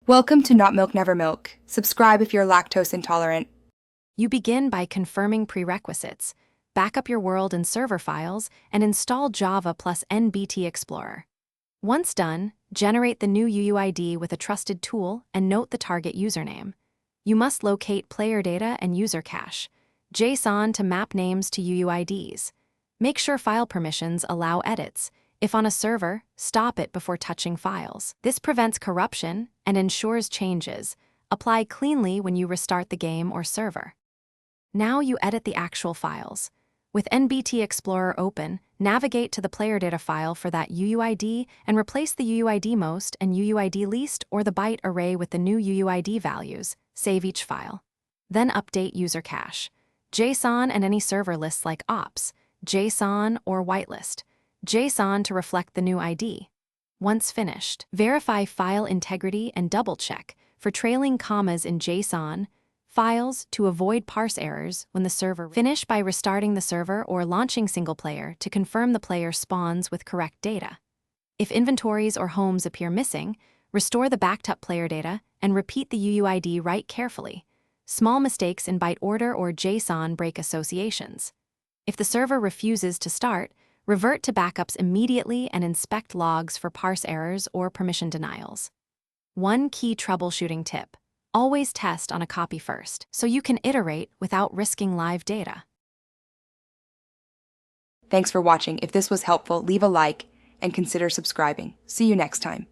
Welcome to Not Milk Never Milk. Subscribe if you're lactose intolerant. You begin by confirming prerequisites, back up your world and server files, and install Java plus NBT Explorer. Once done, generate the new UUID with a trusted tool and note the target username. You must locate player data and user cache, JSON to map names to UUIDs. Make sure file permissions allow edits. If on a server, stop it before touching files. This prevents corruption and ensures changes apply cleanly when you restart the game or server. Now you edit the actual files. With NBT Explorer open, navigate to the player data file for that UUID and replace the UUID most and UUID least or the byte array with the new UUID values. Save each file. Then update user cache, JSON and any server lists like ops, JSON or whitelist. JSON to reflect the new ID. Once finished, verify file integrity and double-check for trailing commas in JSON files to avoid parse errors when the server. Finish by restarting the server or launching single player to confirm the player spawns with correct data. If inventories or homes appear missing, restore the backed up player data and repeat the UUID right carefully. Small mistakes in byte order or JSON break associations. If the server refuses to start, revert to backups immediately and inspect logs for parse errors or permission denials. One key troubleshooting tip: always test on a copy first, so you can iterate without risking live data. Thanks for watching. If this was helpful, leave a like and consider subscribing. See you next time.